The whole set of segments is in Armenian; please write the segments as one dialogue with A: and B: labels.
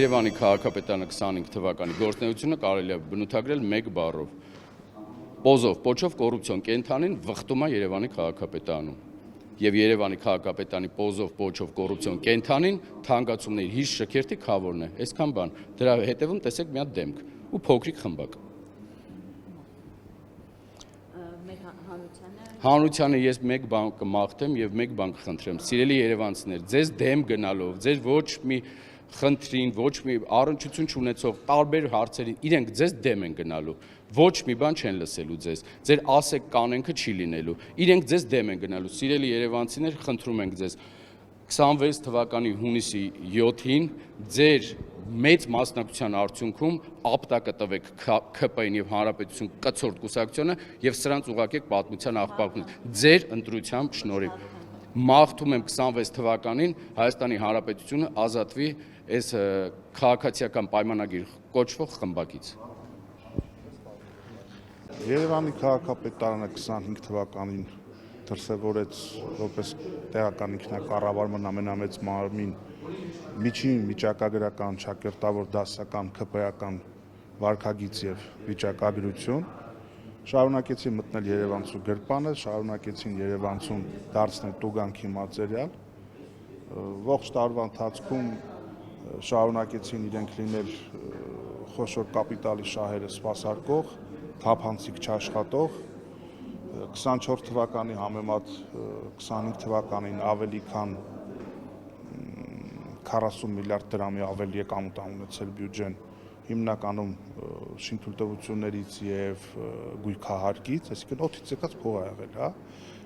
A: Երևանի քաղաքապետարանը 25 թվականի գործունեությունը կարելի է բնութագրել մեկ բառով. Պոզով, պոչով կոռուպցիոն կենդանին վխտում է Երևանի քաղաքապետարանում։ Եվ Երևանի քաղաքապետարանի պոզով, պոչով կոռուպցիոն կենդանին թանկացումների հիշ շքերթի քավորն է։ Այսքան բան։ Դրա հետևում տեսեք մի հատ դեմք ու փոքրիկ խմբակ։ Հանրությանը ես մեկ բան կմաղթեմ եւ մեկ բան կխնդրեմ. սիրելի երևանցիներ, ձեզ դեմ գնալով, ձեր ոչ մի խնդրին, ոչ մի առնչություն չունեցող տարբեր հարցերին իրենք ձեզ դեմ են գնալու, ոչ մի բան չեն լսելու ձեզ, ձեր ասեք կանենքը չի լինելու, իրենք ձեզ դեմ են գնալու, սիրելի երևանցիներ, խնդրում ենք ձեզ 26 թվականի հունիսի 7-ին ձեր մեծ մասնակցության արդյունքում ապտակը տվեք ՔՊ-ին եւ Հանրապետություն կցորդ կուսակցությունը եւ սրանց ուղարկեք պատմության աղբակություն ձեր ընտրությամբ շնորհիվ մաղթում եմ 26 թվականին Հայաստանի Հանրապետությունը ազատվի այս քաղաքացիական պայմանագիր կոչվող խմբակից
B: Երևանի քաղաքապետարանը 25 թվականին դրսևորեց որպես տեղական ինքնակառավարման ամենամեծ մարմին միջին վիճակագրական, շակերտավոր դասական, ՔՊ-ական վարքագիծ եւ վիճակագրություն շարունակեցին մտնել Երևանցու գրպանը, շարունակեցին Երևանցուն դարձնել տուգանքի մատերիալ ողջ տարվա ընթացքում շարունակեցին իրենք լինել խոշոր կապիտալի շահերը սպասարկող, թափանցիկ չաշխատող 24 թվականի համեմատ 25 թվականին ավելի քան 40 միլիարդ դրամի ավելի եկամուտ ունեցել բյուջեն հիմնականում շինթույլտվություններից եւ գույքահարկից, այսինքն օդից եկած փող է եղել, հա,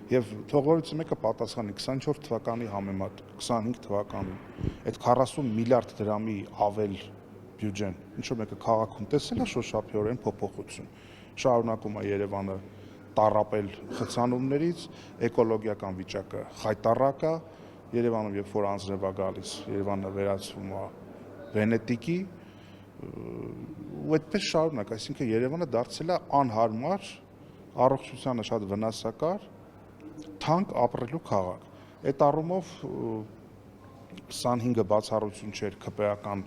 B: եւ թողորից մեկը պատասխանի 24 թվականի համեմատ 25 թվականին այդ 40 միլիարդ դրամի ավել բյուջեն, ինչ որ մեկը քաղաքում տեսել է շոշափիորեն փոփոխություն, շարունակում է Երևանը տարապել խցանումներից, էկոլոգիական վիճակը խայտառակ է, Երևանում երբ որ անձրև է գալիս, Երևանը վերածվում է Վենետիկի, ու այդպես շարունակ, այսինքն Երևանը դարձել է անհարմար, առողջությանը շատ վնասակար, թանկ ապրելու քաղաք։ Այդ առումով 25-ը բացառություն չէր ՔՊ-ական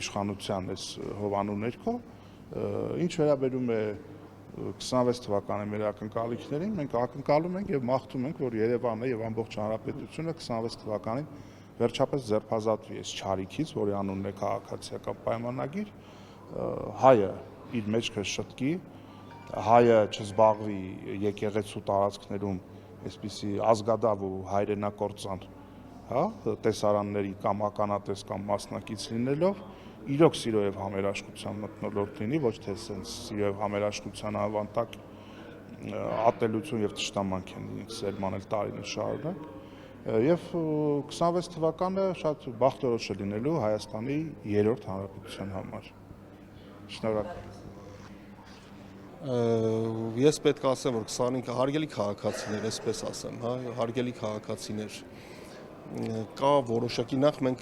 B: իշխանության այս հովանու ներքո, ինչ վերաբերում է 26 թվականի մեր ակնկալիքներին, մենք ակնկալում ենք եւ մաղթում ենք, որ Երևանը եւ ամբողջ հանրապետությունը 26 թվականին վերջապես ձերբազատվի այս չարիքից, որի անունն է քաղաքացիական պայմանագիր, հայը իր մեջքը շտկի, հայը չզբաղվի եկեղեցու տարածքներում այսպիսի ազգադավ ու հայրենակործան, հա, տեսարանների կամ ականատես կամ մասնակից լինելով իրոք սիրո եւ համերաշխության մթնոլորտ լինի, ոչ թե sense սիրո եւ համերաշխության ավանդակ ատելություն եւ ճշտամանք են սերմանել տարիներ շարունակ եւ 26 թվականը շատ բախտորոշ է լինելու Հայաստանի երրորդ հանրապետության համար։ Շնորհակալ։
C: Ես պետք է ասեմ, որ 25 հարգելի քաղաքացիներ, այսպես ասեմ, հա, հարգելի քաղաքացիներ կա որոշակի նախ մենք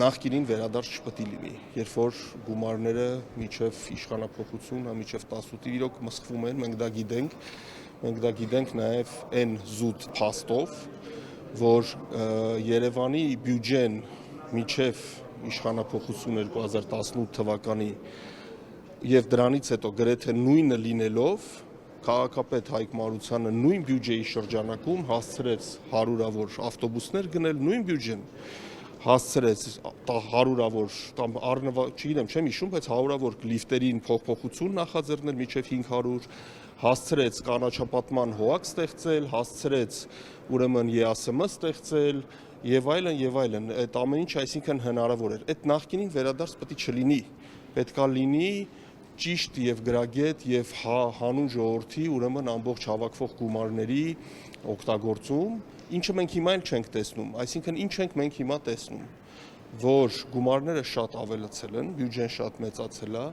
C: նախկինին վերադարձ չպետք է լինի, երբ որ գումարները միջև իշխանափոխություն, միջև 18-ի իրոք մսխվում են, մենք դա գիտենք նաև այն զուտ փաստով, որ Երևանի բյուջեն միջև իշխանափոխություն 2018 թվականի եւ դրանից հետո գրեթե նույնը լինելով քաղաքապետ Հայկ Մարությանը նույն բյուջեի շրջանակում հասցրեց հարյուրավոր ավտոբուսներ գնել, նույն բյուջեն հասցրեց հարյուրավոր, չգիտեմ, չեմ հիշում, բայց հարյուրավոր լիֆտերին փոխփոխություն նախաձեռնել մինչև 500, հասցրեց կանաչապատման հոակ ստեղծել, հասցրեց ուրեմն ԵԱՍՄ ստեղծել եւ այլն, այդ ամեն ինչ այսինքն հնարավոր էր։ Այդ նախկինին վերադարձ պետք է չլինի, պետքա լինի ճիշտ եւ գրագետ եւ հանուն ժողովրդի ուրեմն ամբողջ հավաքվող գումարների օգտագործում, ինչը մենք հիմա էլ չենք տեսնում, այսինքն ինչ ենք մենք հիմա տեսնում, որ գումարները շատ ավելացել են, բյուջեն շատ մեծացել է,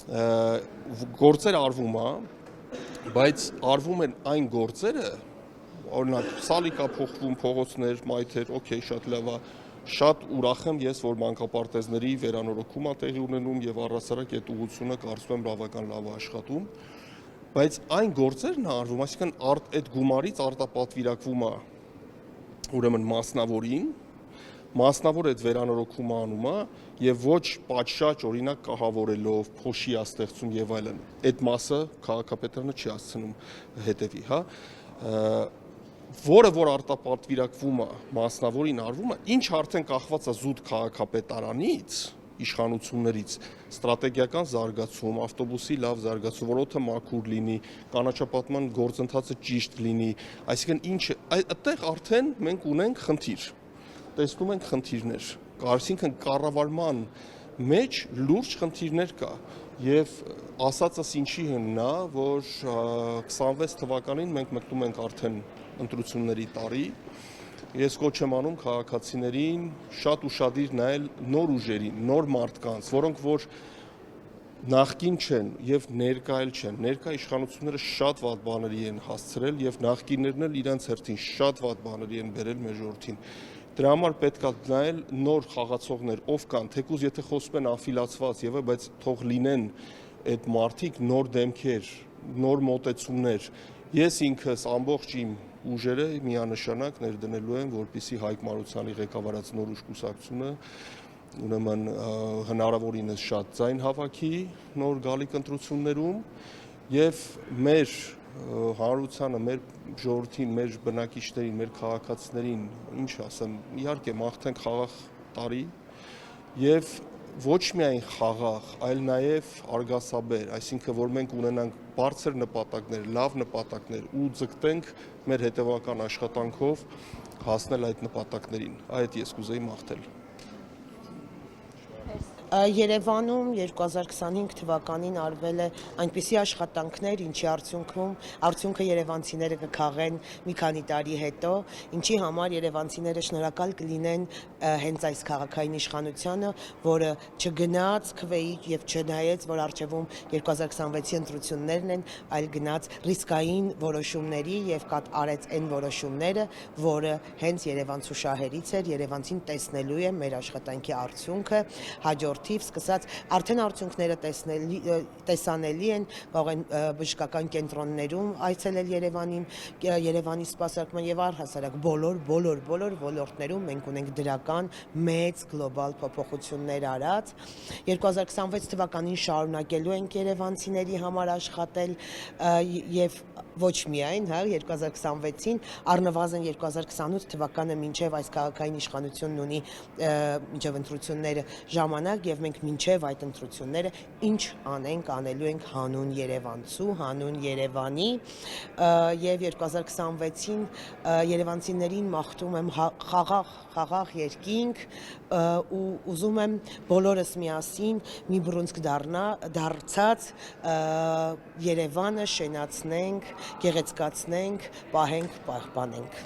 C: գործեր արվում է, բայց արվում են այն գործերը, օրինակ սալիկա փոխվում, փողոցներ, մայթեր, օքեյ, շատ լավ է, շատ ուրախ եմ ես, որ մանկապարտեզների վերանորոգում է տեղի ունենում եւ առհասարակ այդ ուղղությունը կարծում եմ բավական լավ է աշխատում, բայց այն գործերն է արվում, այսինքն այդ գումարից արտապատվիրակվում է ուրեմն մասնավորին, մասնավոր այդ վերանորոգումը անում է եւ ոչ պատշաճ օրինակ կահավորելով, փոշի աստեղծում եւ այլն։ Այդ մասը քաղաքապետարանը չի հասցնում հետևի, հա։ Որը որ արտապատվիրակվում է, մասնավորին արվում է, ինչ արդեն կախված է զուտ քաղաքապետարանից, իշխանություններից, ստրատեգիական զարգացում, ավտոբուսի լավ զարգացում, որ օդը մաքուր լինի, կանաչապատման գործընթացը ճիշտ լինի, այսինքն ինչ այդտեղ արդեն մենք ունենք խնդիր, տեսնում ենք խնդիրներ, այսինքն կառավարման մեջ լուրջ խնդիրներ կա եւ ասածս ինչի հիմնա, որ 26 թվականին մենք մտնում ենք արդեն ընտրությունների տարի, ես կոչ եմ անում քաղաքացիներին շատ ուշադիր նայել նոր ուժերին, նոր մարդկանց, որոնք որ նախկին չեն եւ ներկա էլ չեն, ներկա իշխանությունները շատ վատ բաների են հասցրել եւ նախկիններն էլ իրենց հերթին շատ վատ բաների են բերել մեր ժողովրդին։ Դրա համար պետք է նայել նոր խաղացողներ, ով կան, թեկուզ եթե խոսում են աֆիլացված եւ բայց թող լինեն այդ մարդիկ նոր դեմքեր, նոր մոտեցումներ։ Ես ինքս ամբողջ իմ ուժերը միանշանակ ներդնելու եմ, որպեսզի Հայկ Մարությանի ղեկավարած նոր ուժ կուսակցությունը ուրեմն հնարավորինս շատ ձայն հավաքի նոր գալիք ընտրություններում եւ մեր հանրությանը, մեր ժողովրդին, մեր բնակիչներին, մեր քաղաքացիներին, ինչ ասեմ, իհարկե մաղթենք խաղաղ տարի եւ ոչ միայն խաղաղ, այլ նաեւ արգասաբեր, այսինքն որ մենք ունենանք բարձր նպատակներ, լավ նպատակներ ու ձգտենք մեր հետևական աշխատանքով հասնել այդ նպատակներին։ Այդ ես կուզեի մաղթել։
D: Երևանում 2025 թվականին արվել է այնպիսի աշխատանքներ, ինչի արդյունքը երևանցիները կքաղեն մի քանի տարի հետո, ինչի համար երևանցիները շնորհակալ կլինեն հենց այս քաղաքային իշխանությանը, որը չգնաց քվեի եւ չնայեց, որ առջևում 2026-ի ընտրություններն են, այլ գնաց ռիսկային որոշումների եւ արեց այն որոշումները, որը հենց երևանցու շահերից էր, երևանցին տեսնելու է մեր աշխատանքի արդյունքը, հաջորդիվ սկսած արդեն արդյունքները տեսանելի են, կարող են բժշկական կենտրոններում այցելել Երևանին, Երևանի սպասարկման եւ առհասարակ բոլոր ոլորտներում մենք ունենք դրական մեծ գլոբալ փոփոխություններ արած։ 2026 թվականին շարունակելու ենք երևանցիների համար աշխատել եւ ոչ միայն, հա, 2026-ին, առնվազն 2028 թվականը մինչև այս քաղաքային իշխանությունն ունի մինչև ընտրությունները ժամանակ եւ մենք մինչև այդ ընտրությունները ինչ անենք, անելու ենք հանուն Երևանցու, հանուն Երևանի եւ 2026-ին երևանցիներին մաղթում եմ խաղաղ երկինք ու ուզում եմ բոլորս միասին մի բռունցք դարձած Երևանը շենացնենք, գեղեցկացնենք, պահենք, պահպանենք։